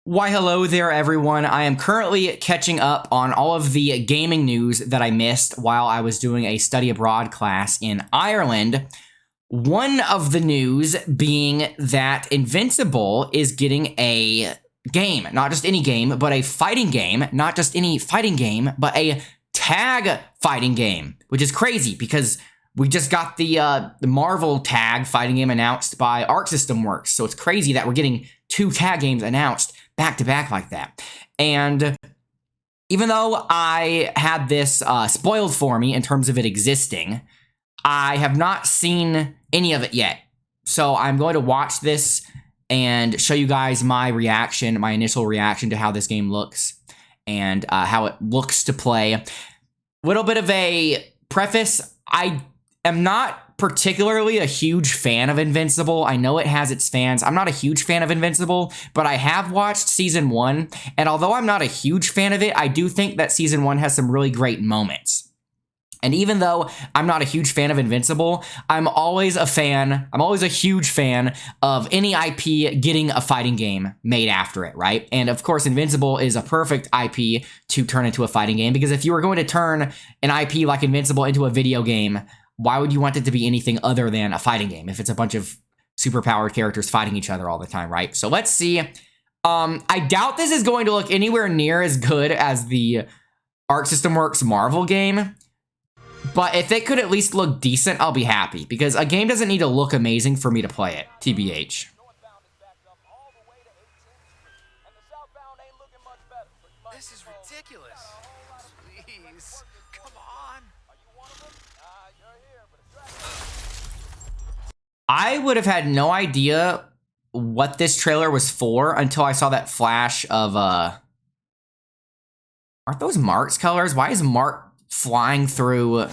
Why, hello there, everyone. I am currently catching up on all of the gaming news that I missed while I was doing a study abroad class in Ireland. One of the news being that Invincible is getting a game. Not just any game, but a fighting game. Not just any fighting game, but a tag fighting game, which is crazy because we just got the Marvel tag fighting game announced by Arc System Works. So it's crazy that we're getting two tag games announced back to back like that. And even though I had this spoiled for me in terms of it existing, I have not seen any of it yet. So I'm going to watch this and show you guys my reaction, my initial reaction to how this game looks and how it looks to play. Little bit of a preface. I am not particularly a huge fan of Invincible. I know it has its fans. I'm not a huge fan of Invincible, but I have watched Season 1, and although I'm not a huge fan of it, I do think that Season 1 has some really great moments. And even though I'm not a huge fan of Invincible, I'm always a huge fan of any IP getting a fighting game made after it, right? And of course, Invincible is a perfect IP to turn into a fighting game, because if you were going to turn an IP like Invincible into a video game, why would you want it to be anything other than a fighting game if it's a bunch of superpowered characters fighting each other all the time, right? So let's see. I doubt this is going to look anywhere near as good as the Arc System Works Marvel game, but if it could at least look decent, I'll be happy, because a game doesn't need to look amazing for me to play it, TBH. This is ridiculous. Please, come on. I would have had no idea what this trailer was for until I saw that flash of, aren't those Mark's colors? Why is Mark flying through?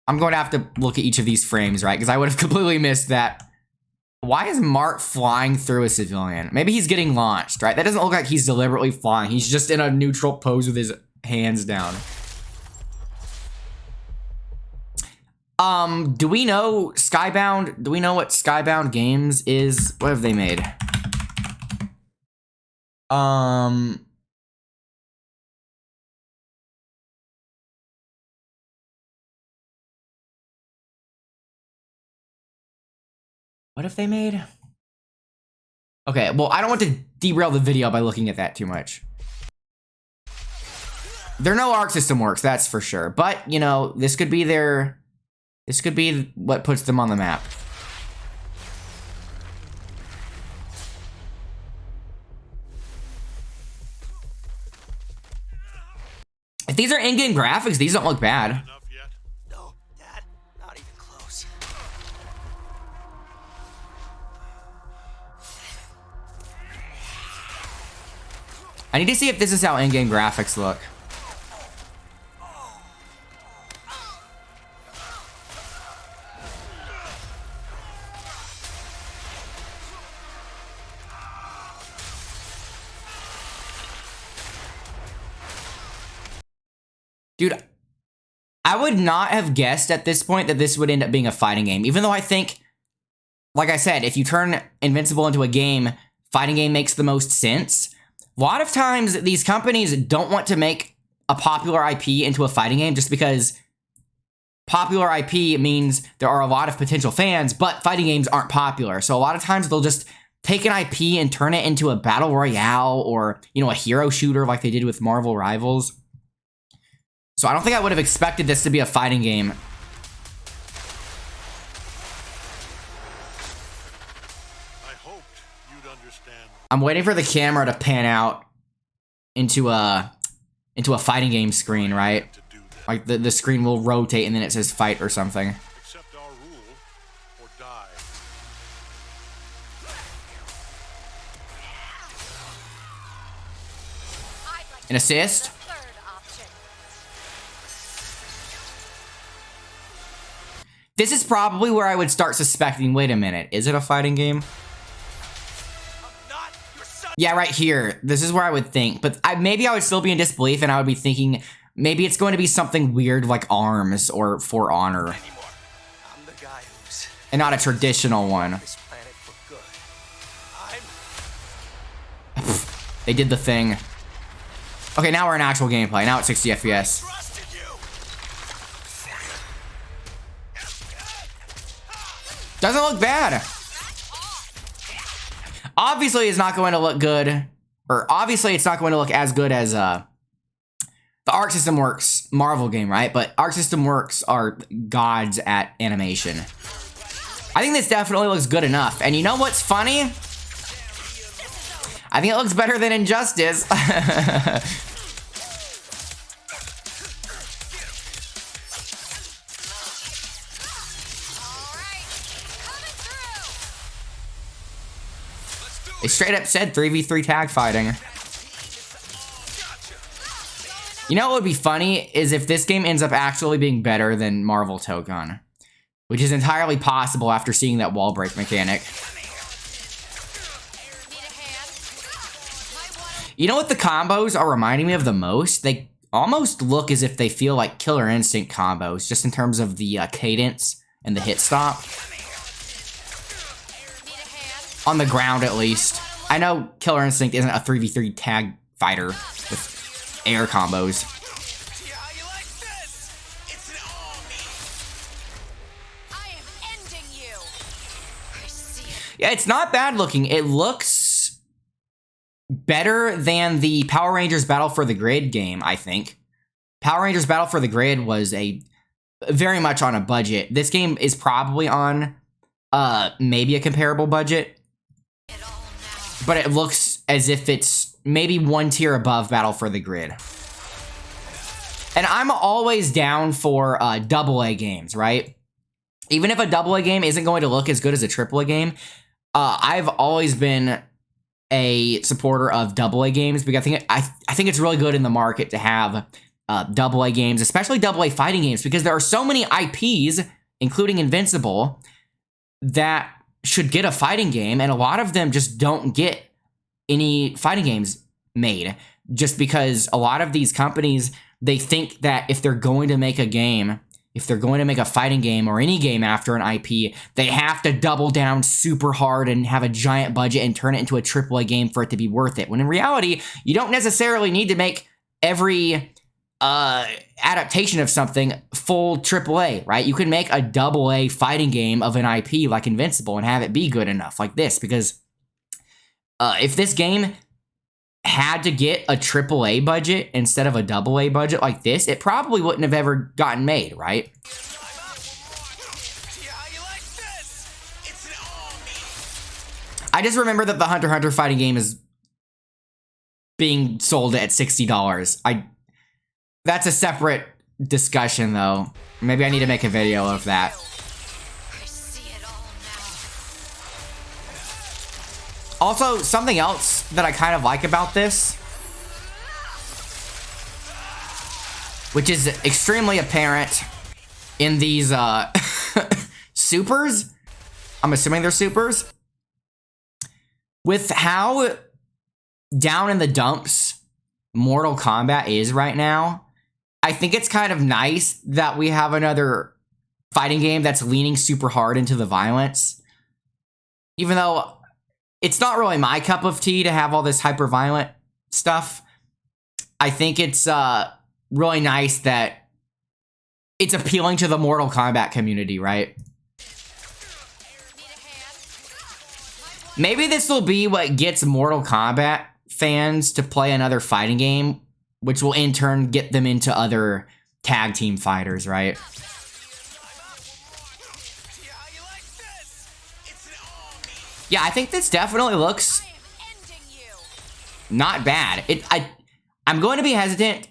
I'm going to have to look at each of these frames, right? Because I would have completely missed that. Why is Mark flying through a civilian? Maybe he's getting launched, right? That doesn't look like he's deliberately flying. He's just in a neutral pose with his hands down. Do we know Skybound? Do we know what Skybound Games is? What have they made? What have they made? Okay, well, I don't want to derail the video by looking at that too much. They're no Arc System Works, that's for sure. But, you know, this could be their... This could be what puts them on the map. If these are in-game graphics, these don't look bad. No, Dad, not even close. I need to see if this is how in-game graphics look. Dude, I would not have guessed at this point that this would end up being a fighting game, even though I think, like I said, if you turn Invincible into a game, fighting game makes the most sense. A lot of times, these companies don't want to make a popular IP into a fighting game just because popular IP means there are a lot of potential fans, but fighting games aren't popular. So a lot of times, they'll just take an IP and turn it into a battle royale or, you know, a hero shooter like they did with Marvel Rivals. So I don't think I would have expected this to be a fighting game. I hoped you'd understand. I'm waiting for the camera to pan out into a fighting game screen, right? Like the screen will rotate and then it says fight or something. Accept our rule or die. An assist? This is probably where I would start suspecting, wait a minute, is it a fighting game? Yeah, right here. This is where I would think, but maybe I would still be in disbelief and I would be thinking maybe it's going to be something weird like ARMS or For Honor. I'm the guy who's and not a traditional one. this planet for good. They did the thing. Okay, now we're in actual gameplay. Now it's 60 FPS. Trusted you. Doesn't look bad. Obviously, it's not going to look good. Or obviously, it's not going to look as good as the Arc System Works Marvel game, right? But Arc System Works are gods at animation. I think this definitely looks good enough. And you know what's funny? I think it looks better than Injustice. It straight up said 3v3 tag fighting. You know what would be funny is if this game ends up actually being better than Marvel Tōkon, which is entirely possible after seeing that wall break mechanic. You know what the combos are reminding me of the most? They almost look as if they feel like Killer Instinct combos, just in terms of the cadence and the hit stop. On the ground, at least. I know Killer Instinct isn't a 3v3 tag fighter with air combos. See how you like this? It's an army. I am ending you. I see it. Yeah, it's not bad looking. It looks better than the Power Rangers Battle for the Grid game, I think. Power Rangers Battle for the Grid was very much on a budget. This game is probably on maybe a comparable budget. But it looks as if it's maybe one tier above Battle for the Grid. And I'm always down for AA games, right? Even if a AA game isn't going to look as good as a AAA game, I've always been a supporter of AA games because I think it's really good in the market to have AA games, especially AA fighting games, because there are so many IPs, including Invincible, that should get a fighting game, and a lot of them just don't get any fighting games made, just because a lot of these companies, they think that if they're going to make a game, if they're going to make a fighting game or any game after an IP, they have to double down super hard and have a giant budget and turn it into a AAA game for it to be worth it. When in reality, you don't necessarily need to make every adaptation of something full AAA, right? You can make a AA fighting game of an IP like Invincible and have it be good enough like this, because if this game had to get a AAA budget instead of a AA budget like this, it probably wouldn't have ever gotten made, right? See how you like this? It's an army. I just remember that the Hunter x Hunter fighting game is being sold at $60. That's a separate discussion, though. Maybe I need to make a video of that. I see it all now. Also, something else that I kind of like about this, which is extremely apparent in these supers. I'm assuming they're supers. With how down in the dumps Mortal Kombat is right now, I think it's kind of nice that we have another fighting game that's leaning super hard into the violence. Even though it's not really my cup of tea to have all this hyper-violent stuff, I think it's really nice that it's appealing to the Mortal Kombat community, right? Maybe this will be what gets Mortal Kombat fans to play another fighting game, which will in turn get them into other tag team fighters, right? Yeah, I think this definitely looks not bad. I'm going to be hesitant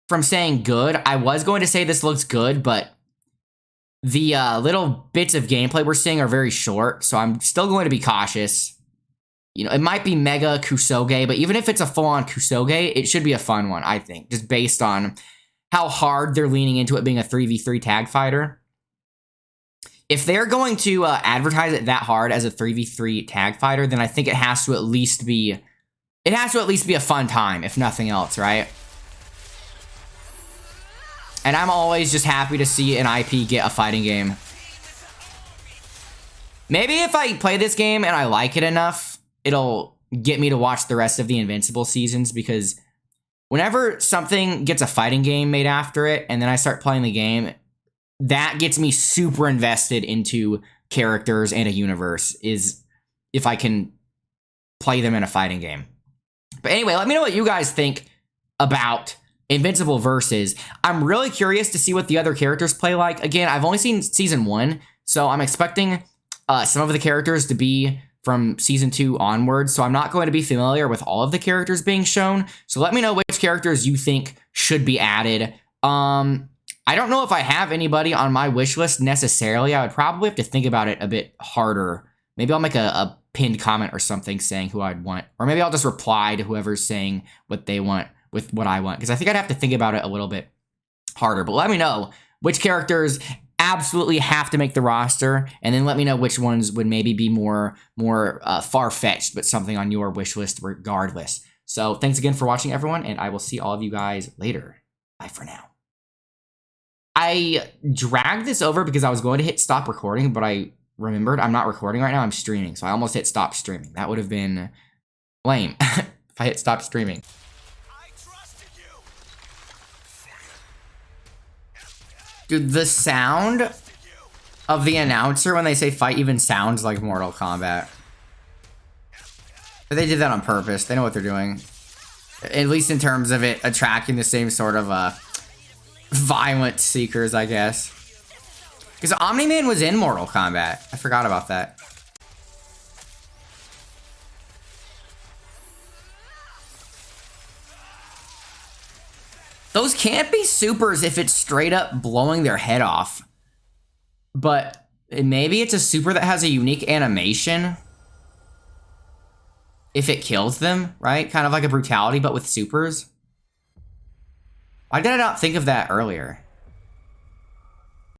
from saying good. I was going to say this looks good, but the little bits of gameplay we're seeing are very short, so I'm still going to be cautious. You know, it might be Mega Kusoge, but even if it's a full-on Kusoge, it should be a fun one, I think, just based on how hard they're leaning into it being a 3v3 tag fighter. If they're going to advertise it that hard as a 3v3 tag fighter, then I think it has to at least be a fun time, if nothing else, right? And I'm always just happy to see an IP get a fighting game. Maybe if I play this game and I like it enough, it'll get me to watch the rest of the Invincible seasons, because whenever something gets a fighting game made after it and then I start playing the game, that gets me super invested into characters and a universe, is if I can play them in a fighting game. But anyway, let me know what you guys think about Invincible Versus. I'm really curious to see what the other characters play like. Again, I've only seen season 1, so I'm expecting some of the characters to be from season 2 onwards, so I'm not going to be familiar with all of the characters being shown. So let me know which characters you think should be added. I don't know if I have anybody on my wish list necessarily. I would probably have to think about it a bit harder. Maybe I'll make a pinned comment or something saying who I'd want. Or maybe I'll just reply to whoever's saying what they want with what I want. Because I think I'd have to think about it a little bit harder. But let me know which characters absolutely have to make the roster. And then let me know which ones would maybe be more far-fetched, but something on your wish list regardless. So thanks again for watching, everyone. And I will see all of you guys later. Bye for now. I dragged this over because I was going to hit stop recording, but I remembered I'm not recording right now, I'm streaming. So I almost hit stop streaming. That would have been lame if I hit stop streaming. I trusted you. Dude, the sound of the announcer when they say fight even sounds like Mortal Kombat. But they did that on purpose. They know what they're doing. At least in terms of it attracting the same sort of violent seekers, I guess. Because Omni-Man was in Mortal Kombat. I forgot about that. Those can't be supers if it's straight up blowing their head off. But maybe it's a super that has a unique animation. If it kills them, right? Kind of like a brutality, but with supers. Why did I not think of that earlier?